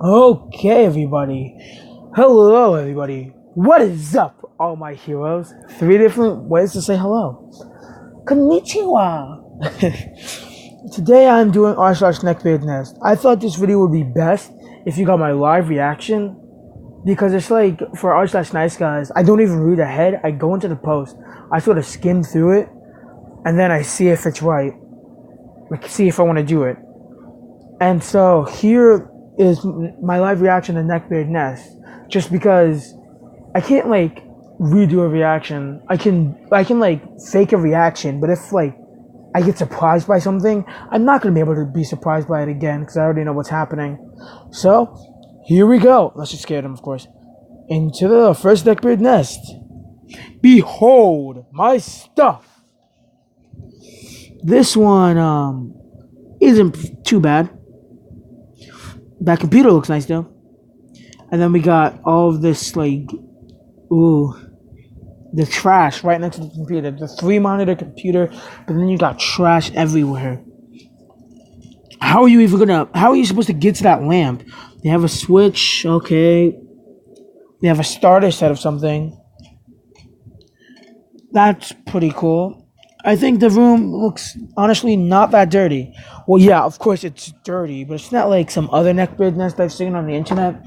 Okay, everybody. Hello, everybody. What is up, all my heroes? 3 different ways to say hello. Konnichiwa. Today I'm doing r/neckbeard nest. I thought this video would be best if you got my live reaction, because it's like for r/nice guys, I don't even read ahead. I go into the post, I sort of skim through it, and then I see if it's right. Like, see if I want to do it. And so here is my live reaction to Neckbeard Nest. Just because I can't like redo a reaction. I can like fake a reaction, but if like I get surprised by something, I'm not gonna be able to be surprised by it again because I already know what's happening. So here we go. Let's just scare them, of course. Into the first Neckbeard Nest. Behold my stuff. This one isn't too bad. That computer looks nice though. And then we got all of this like, the trash right next to the computer. The 3-monitor computer, but then you got trash everywhere. How are you supposed to get to that lamp? They have a switch, okay. They have a starter set of something. That's pretty cool. I think the room looks honestly not that dirty. Well, yeah, of course it's dirty, but it's not like some other Neckbeard Nest I've seen on the internet.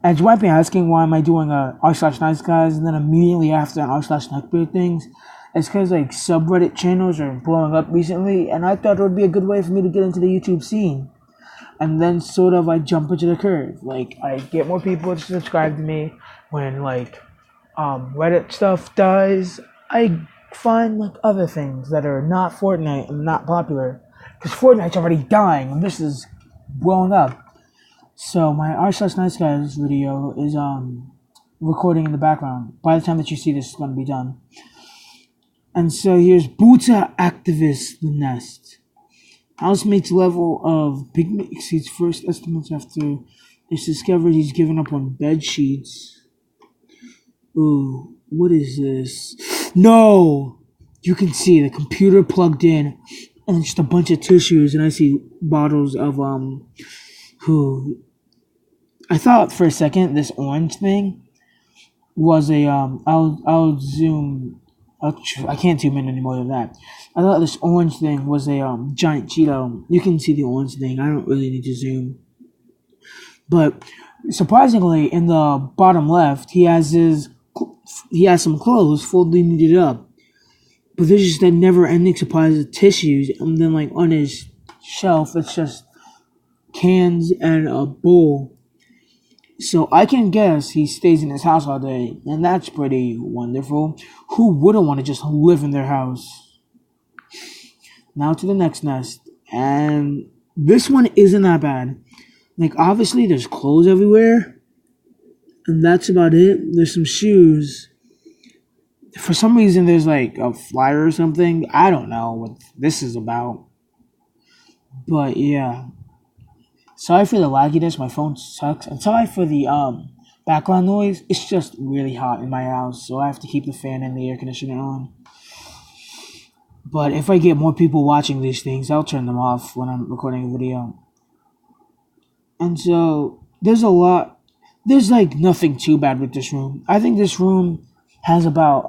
And you might be asking, why am I doing a r/nice guys and then immediately after an r/neckbeard things? It's because like subreddit channels are blowing up recently, and I thought it would be a good way for me to get into the YouTube scene. And then sort of I jump into the curve. Like, I get more people to subscribe to me when like Reddit stuff dies. I find like other things that are not Fortnite and not popular, because Fortnite's already dying and this is blowing up. So my r/nice guys video is recording in the background. By the time that you see this, it's gonna be done. And so here's Buta Activist the Nest. Housemate's level of pigment exceeds first estimates after it's discovered he's given up on bed sheets. Ooh, what is this? No! You can see the computer plugged in and just a bunch of tissues, and I see bottles of I thought for a second this orange thing was a I'll zoom. I can't zoom in any more than that. I thought this orange thing was a giant Cheeto. You can see the orange thing. I don't really need to zoom. But surprisingly, in the bottom left, he has some clothes folded knitted up. But there's just a never-ending supply of tissues, and then like on his shelf, it's just cans and a bowl. So I can guess he stays in his house all day, and that's pretty wonderful. Who wouldn't want to just live in their house? Now to the next nest, and this one isn't that bad. Like, obviously there's clothes everywhere, and that's about it. There's some shoes. For some reason there's like a flyer or something. I don't know what this is about. But yeah. Sorry for the lagginess, my phone sucks. And sorry for the background noise. It's just really hot in my house, so I have to keep the fan and the air conditioner on. But if I get more people watching these things, I'll turn them off when I'm recording a video. And so there's like nothing too bad with this room. I think this room has about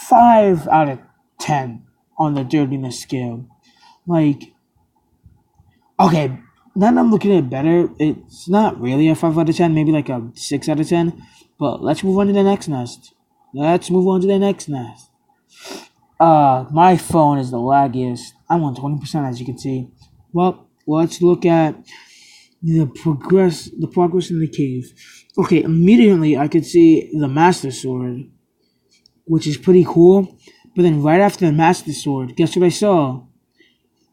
5 out of 10 on the dirtiness scale. Like, okay, now that I'm looking at it better, it's not really a 5 out of 10, maybe like a 6 out of 10. But let's move on to the next nest. My phone is the laggiest. I'm on 20%, as you can see. Well, let's look at the progress in the cave. Okay, immediately I could see the Master Sword, which is pretty cool. But then right after the Master Sword, guess what I saw?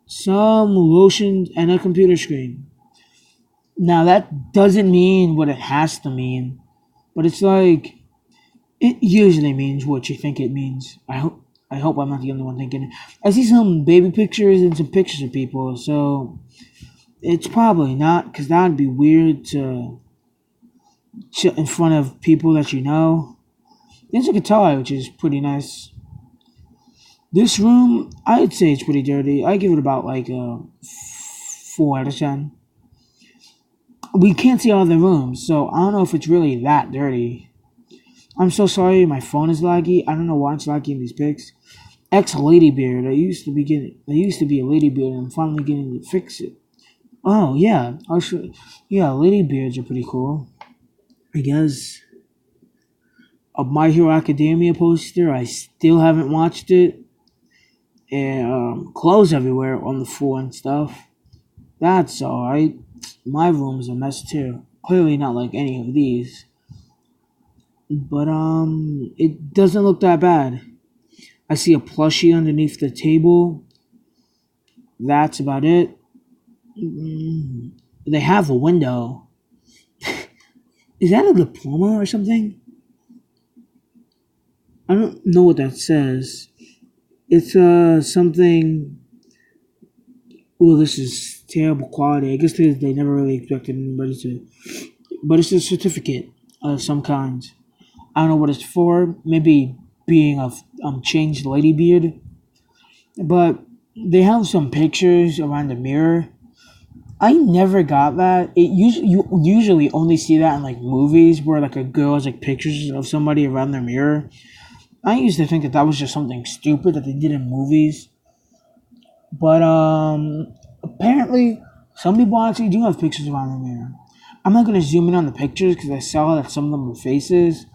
Some lotion and a computer screen. Now that doesn't mean what it has to mean, but it's like, it usually means what you think it means. I hope I'm not the only one thinking it. I see some baby pictures and some pictures of people, so it's probably not, because that would be weird to sit in front of people that you know. There's a guitar, which is pretty nice. This room, I'd say it's pretty dirty. I give it about like a 4 out of 10. we can't see all the rooms, so I don't know if it's really that dirty. I'm so sorry, my phone is laggy. I don't know why it's laggy in these pics. Ex Ladybeard. I used to be a Ladybeard, and I'm finally getting to fix it. Oh yeah, yeah, Ladybeards are pretty cool. I guess a My Hero Academia poster. I still haven't watched it. And clothes everywhere on the floor and stuff. That's alright. My room's a mess too. Clearly not like any of these. But it doesn't look that bad. I see a plushie underneath the table. That's about it. They have a window. Is that a diploma or something? I don't know what that says. It's something. Well, this is terrible quality. I guess they never really expected anybody to. But it's a certificate of some kind. I don't know what it's for. Maybe being a changed ladybeard. But they have some pictures around the mirror. I never got that. You usually only see that in like movies where like a girl has like pictures of somebody around their mirror. I used to think that was just something stupid that they did in movies. But apparently some people actually do have pictures around their mirror. I'm not gonna zoom in on the pictures because I saw that some of them were faces.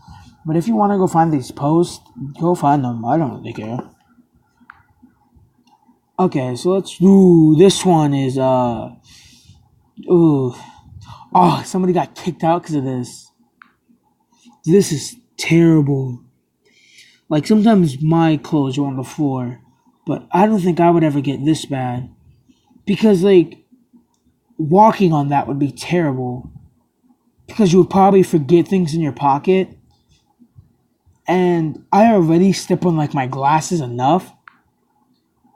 But if you want to go find these posts, go find them. I don't really care. Okay, so let's do this one is ooh. Oh, somebody got kicked out because of this. This is terrible. Like, sometimes my clothes are on the floor, but I don't think I would ever get this bad. Because, like, walking on that would be terrible. Because you would probably forget things in your pocket. And I already step on, like, my glasses enough.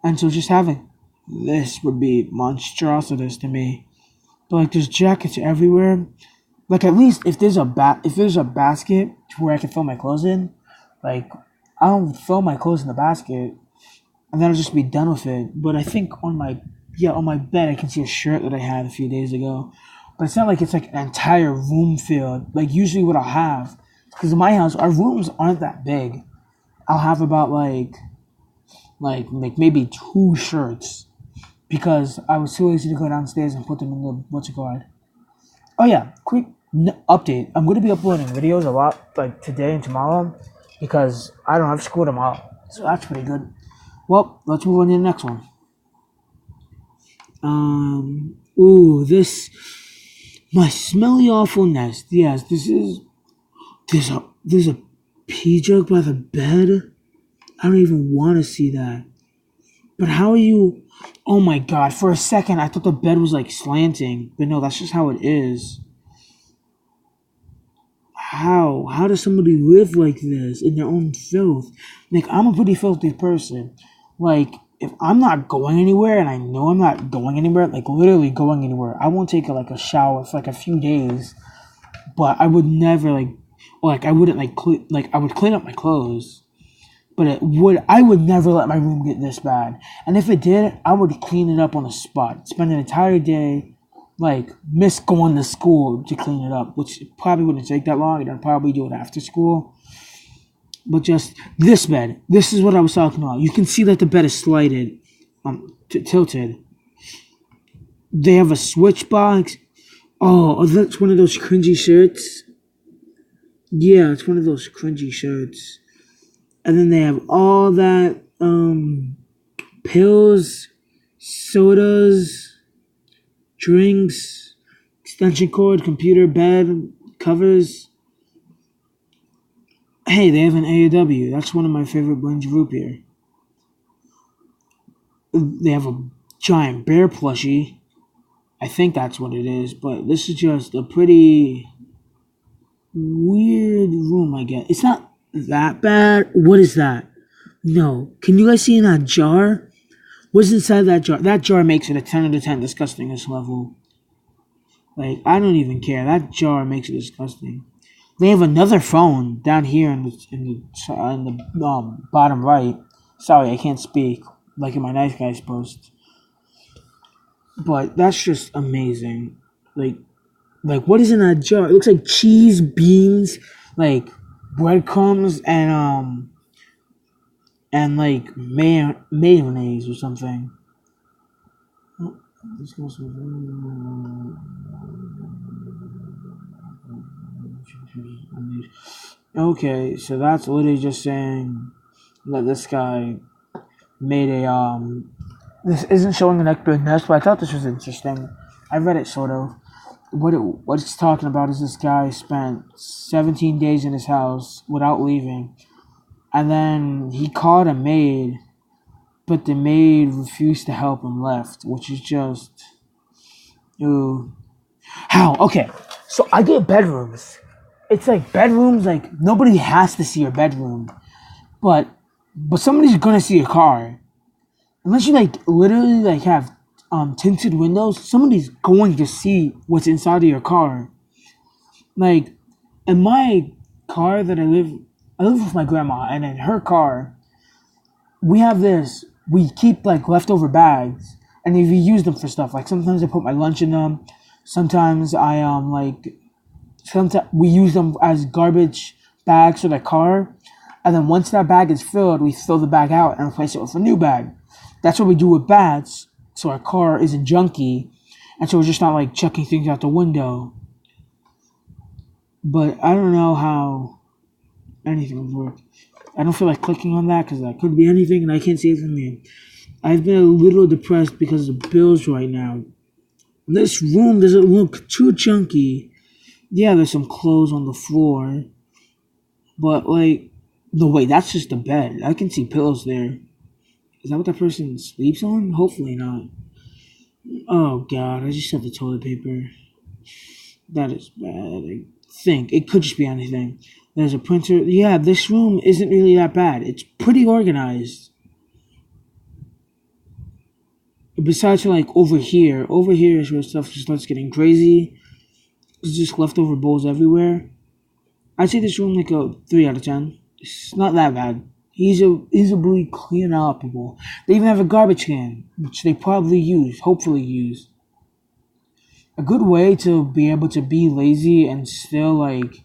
And so just having this would be monstrosities to me. But, like, there's jackets everywhere. Like, at least if there's a basket where I can throw my clothes in, like, I'll throw my clothes in the basket, and then I'll just be done with it. But I think on my bed I can see a shirt that I had a few days ago. But it's not like it's like an entire room filled. Like usually what I'll have, because in my house our rooms aren't that big. I'll have about like maybe 2 shirts, because I was too lazy to go downstairs and put them in the what's it called. Oh yeah, quick update. I'm going to be uploading videos a lot, like today and tomorrow, because I don't have school tomorrow. So that's pretty good. Well, let's move on to the next one. My smelly awful nest. Yes, there's a pee jug by the bed. I don't even want to see that. But how are you? Oh my god! For a second, I thought the bed was like slanting, but no, that's just how it is. How does somebody live like this in their own filth? Like, I'm a pretty filthy person. Like, if I'm not going anywhere and I know I'm not going anywhere, like literally going anywhere, I won't take like a shower for like a few days. But I would never I wouldn't I would clean up my clothes. But I would never let my room get this bad. And if it did, I would clean it up on the spot. Spend an entire day miss going to school to clean it up, which probably wouldn't take that long, and I'd probably do it after school. But just this bed, this is what I was talking about. You can see that the bed is slighted, tilted. They have a switch box. Oh, that's one of those cringy shirts. Yeah, it's one of those cringy shirts. And then they have all that, pills, sodas, drinks, extension cord, computer, bed, covers. Hey, they have an AEW. That's one of my favorite brands of root beer. They have a giant bear plushie. I think that's what it is, but this is just a pretty weird room, I guess. It's not that bad. What is that? No. Can you guys see in that jar? What's inside that jar? That jar makes it a 10 out of 10 disgustingness level. Like, I don't even care. That jar makes it disgusting. They have another phone down here in the bottom right. Sorry, I can't speak like in my Nice Guys post. But that's just amazing. Like, Like, what is in that jar? It looks like cheese, beans, like breadcrumbs, and like mayonnaise or something. Okay, so that's literally just saying that this guy made a This isn't showing an neckbeard nest, but I thought this was interesting. I read it sort of. What it's talking about is this guy spent 17 days in his house without leaving, and then he called a maid, but the maid refused to help and left, which is just, ooh. How? Okay, so I get bedrooms. It's like bedrooms, like nobody has to see your bedroom, but somebody's gonna see your car. Unless you like literally like have tinted windows, somebody's going to see what's inside of your car. Like in my car that I live with my grandma, and in her car, we have this. We keep like leftover bags, and if you use them for stuff, like sometimes I put my lunch in them. Sometimes I sometimes we use them as garbage bags for the car, and then once that bag is filled, we throw the bag out and replace it with a new bag. That's what we do with bats, so our car isn't junky, and so we're just not like chucking things out the window. But I don't know how anything would work. I don't feel like clicking on that because that could be anything, and I can't see it from here. I've been a little depressed because of bills right now. This room doesn't look too junky. Yeah, there's some clothes on the floor, but like, no wait, that's just the bed. I can see pillows there. Is that what that person sleeps on? Hopefully not. Oh god, I just have the toilet paper. That is bad. I think it could just be anything. There's a printer. Yeah, this room isn't really that bad. It's pretty organized. Besides, like over here is where stuff just starts getting crazy. There's just leftover bowls everywhere. I'd say this room like a 3 out of 10. It's not that bad. Easily cleanable. They even have a garbage can, which they probably use, hopefully use. A good way to be able to be lazy and still like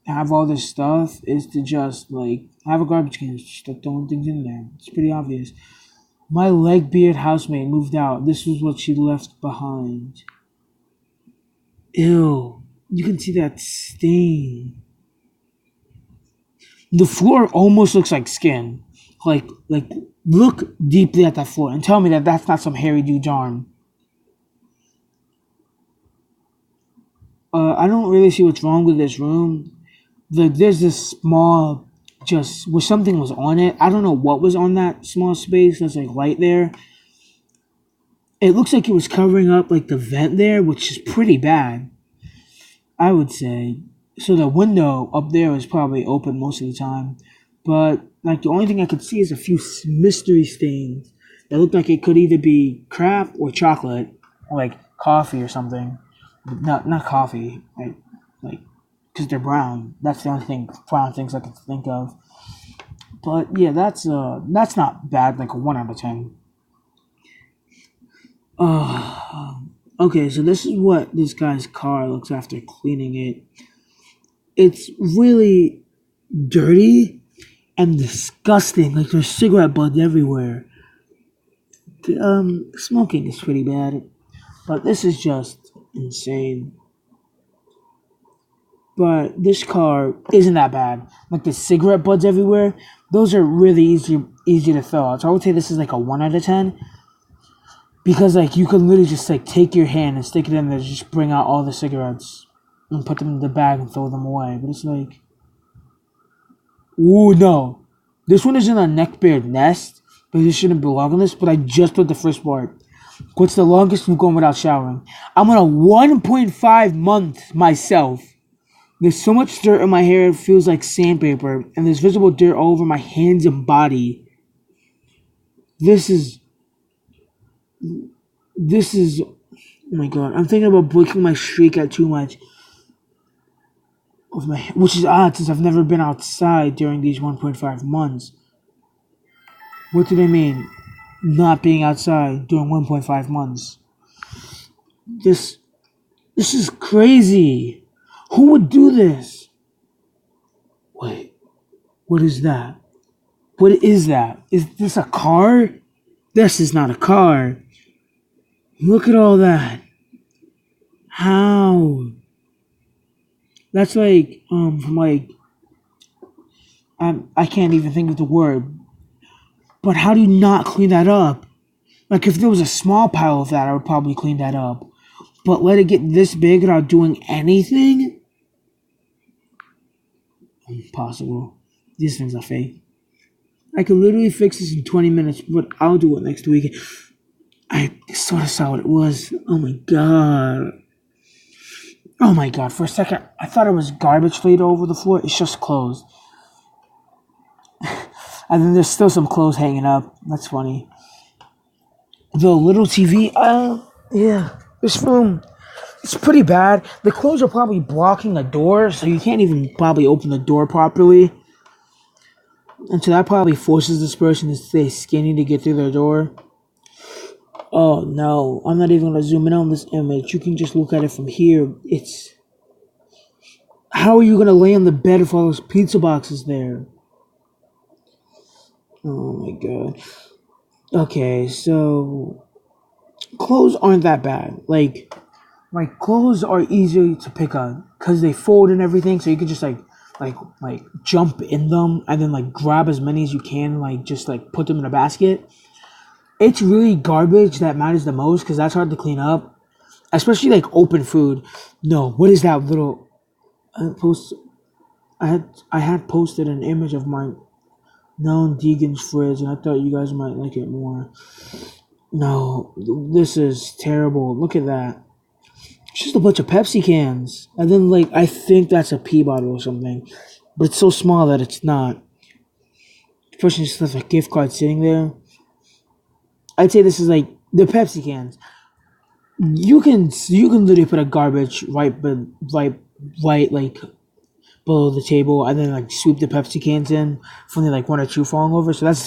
have all this stuff is to just like have a garbage can, just start throwing things in there. It's pretty obvious. My leg beard housemate moved out. This was what she left behind. Ew. You can see that stain. The floor almost looks like skin. Like, look deeply at that floor and tell me that that's not some hairy dude's arm. I don't really see what's wrong with this room. Like, there's this small, just where something was on it. I don't know what was on that small space. There's like light there. It looks like it was covering up like the vent there, which is pretty bad, I would say. So the window up there is probably open most of the time, but like the only thing I could see is a few mystery stains that look like it could either be crap or chocolate, or like coffee or something. Not coffee, like because they're brown. That's the only thing brown things I can think of. But yeah, that's not bad. Like a 1 out of 10. Okay, so this is what this guy's car looks after cleaning it. It's really dirty and disgusting. Like there's cigarette butts everywhere. Smoking is pretty bad, but this is just insane. But this car isn't that bad. Like the cigarette butts everywhere, those are really easy to fill out. So I would say this is like a 1 out of 10 because like you could literally just like take your hand and stick it in there, just bring out all the cigarettes and put them in the bag and throw them away. But it's like, ooh no, this one isn't a neckbeard nest, but this shouldn't belong on this. But I just put the first part. What's the longest you've gone without showering? I'm on a 1.5 month myself. There's so much dirt in my hair it feels like sandpaper, and there's visible dirt all over my hands and body. This is, oh my god, I'm thinking about breaking my streak at too much. Which is odd since I've never been outside during these 1.5 months. What do they mean? Not being outside during 1.5 months. This This is crazy. Who would do this? Wait, what is that? What is that? Is this a car? This is not a car. Look at all that. How? That's like, I can't even think of the word. But how do you not clean that up? Like, if there was a small pile of that, I would probably clean that up. But let it get this big without doing anything? Impossible. These things are fake. I could literally fix this in 20 minutes, but I'll do it next week. I sort of saw what it was. Oh my god. Oh my god. For a second, I thought it was garbage laid over the floor. It's just clothes. And then there's still some clothes hanging up. That's funny. The little TV, yeah. This room, it's pretty bad. The clothes are probably blocking a door, so you can't even probably open the door properly. And so that probably forces this person to stay skinny to get through their door. Oh no, I'm not even going to zoom in on this image. You can just look at it from here. How are you going to lay on the bed with all those pizza boxes there? Oh my god. Okay, so clothes aren't that bad. Like clothes are easy to pick up because they fold and everything, so you can just like jump in them and then like grab as many as you can, like just like put them in a basket. It's really garbage that matters the most because that's hard to clean up, especially like open food. No, what is that little? I had posted an image of my known Deegan's fridge, and I thought you guys might like it more. No, this is terrible. Look at that. It's just a bunch of Pepsi cans. And then, like, I think that's a pee bottle or something. But it's so small that it's not. The person just left a gift card sitting there. I'd say this is like the Pepsi cans. You can literally put a garbage right like below the table, and then like sweep the Pepsi cans in from the like one or two falling over. So that's